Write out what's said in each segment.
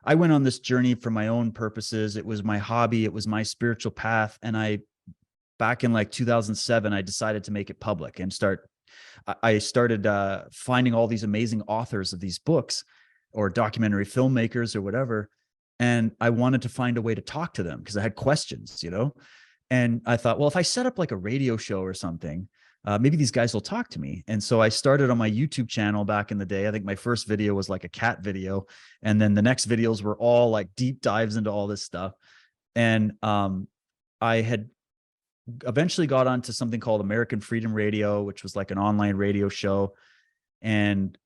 I went on this journey for my own purposes. It was my hobby. It was my spiritual path. And back in like 2007, I decided to make it public and I started finding all these amazing authors of these books or documentary filmmakers or whatever. And I wanted to find a way to talk to them because I had questions, and I thought, well, if I set up like a radio show or something, maybe these guys will talk to me. And so I started on my YouTube channel back in the day. I think my first video was like a cat video. And then the next videos were all like deep dives into all this stuff. And I had eventually got onto something called American Freedom Radio, which was like an online radio show. And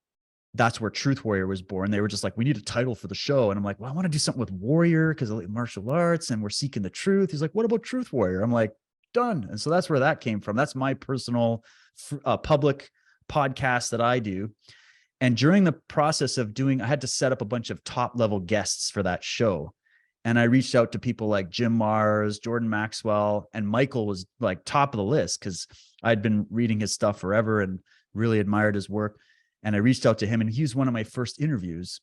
that's where Truth Warrior was born. They were just like, we need a title for the show. And I'm like, well, I want to do something with warrior because I like martial arts and we're seeking the truth. He's like, what about Truth Warrior? I'm like, done. And so that's where that came from. That's my personal public podcast that I do. And during the process of I had to set up a bunch of top level guests for that show. And I reached out to people like Jim Mars, Jordan Maxwell, and Michael was like top of the list because I'd been reading his stuff forever and really admired his work. And I reached out to him and he was one of my first interviews.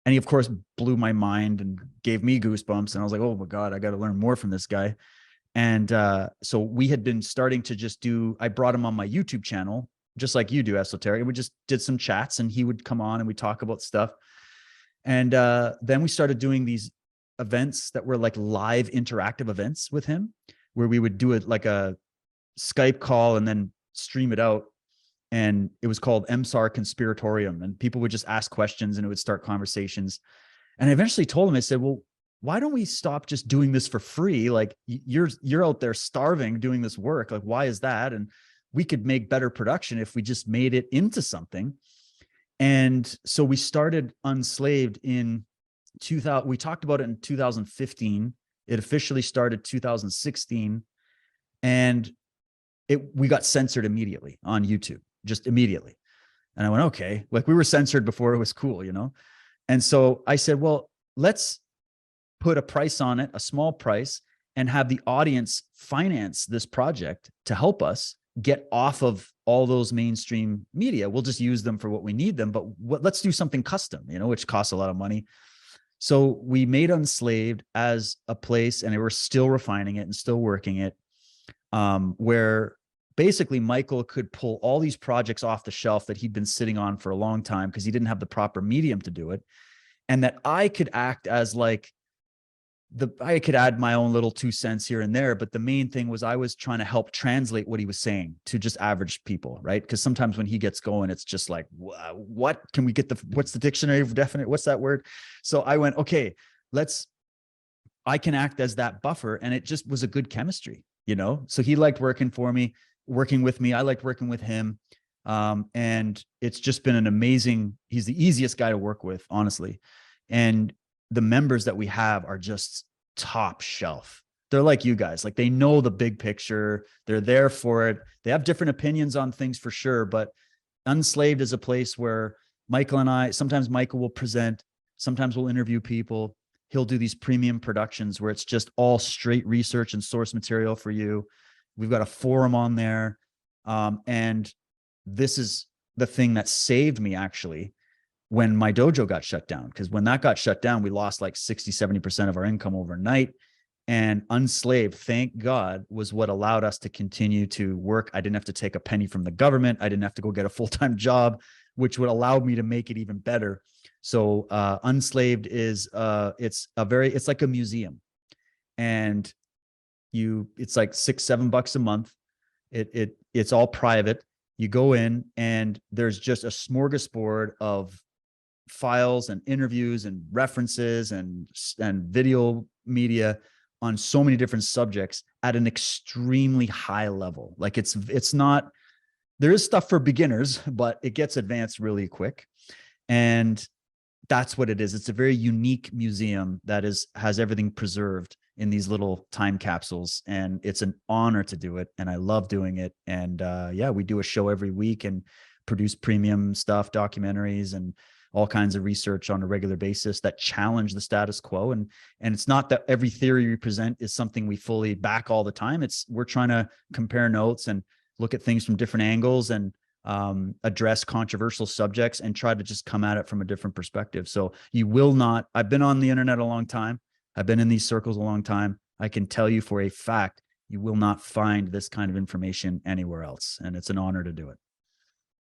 And he, of course, blew my mind and gave me goosebumps. And I was like, oh my God, I got to learn more from this guy. And so we had been starting to I brought him on my YouTube channel, just like you do, Esoteric. We just did some chats and he would come on and we talk about stuff. And then we started doing these events that were like live interactive events with him, where we would do it like a Skype call and then stream it out. And it was called MSAR Conspiratorium. And people would just ask questions and it would start conversations. And I eventually told him, I said, well, why don't we stop just doing this for free? Like you're out there starving doing this work. Like, why is that? And we could make better production if we just made it into something. And so we started Unslaved in 2000. We talked about it in 2015. It officially started 2016. And we got censored immediately on YouTube, just immediately. And I went, okay, like we were censored before it was cool, And so I said, well, let's put a price on it, a small price, and have the audience finance this project to help us get off of all those mainstream media. We'll just use them for what we need them, but let's do something custom, which costs a lot of money. So we made Unslaved as a place, and we're still refining it and still working it, where basically Michael could pull all these projects off the shelf that he'd been sitting on for a long time because he didn't have the proper medium to do it. And that I could act as like I could add my own little 2 cents here and there, but the main thing was I was trying to help translate what he was saying to just average people, right? Because sometimes when he gets going, it's just like, what can we get what's the dictionary of definite? What's that word? So I went, okay, I can act as that buffer. And it just was a good chemistry, So he liked working with me. I liked working with him. And it's just been an amazing, he's the easiest guy to work with, honestly. And the members that we have are just top shelf. They're like you guys, like they know the big picture. They're there for it. They have different opinions on things for sure, but Unslaved is a place where sometimes Michael will present, sometimes we'll interview people. He'll do these premium productions where it's just all straight research and source material for you. We've got a forum on there. And this is the thing that saved me actually when my dojo got shut down. Because when that got shut down, we lost like 60-70% of our income overnight. And Unslaved, thank God, was what allowed us to continue to work. I didn't have to take a penny from the government. I didn't have to go get a full-time job, which would allow me to make it even better. So Unslaved is it's like a museum. And it's like $6-7 a month. It's all private. You go in and there's just a smorgasbord of files and interviews and references and video media on so many different subjects at an extremely high level. Like it's not, there is stuff for beginners, but it gets advanced really quick. And that's what it is. It's a very unique museum that has everything preserved in these little time capsules. And it's an honor to do it. And I love doing it. And we do a show every week and produce premium stuff, documentaries, and all kinds of research on a regular basis that challenge the status quo. And it's not that every theory we present is something we fully back all the time. We're trying to compare notes and look at things from different angles and address controversial subjects and try to just come at it from a different perspective. So you will not, I've been on the internet a long time. I've been in these circles a long time. I can tell you for a fact, you will not find this kind of information anywhere else. And it's an honor to do it.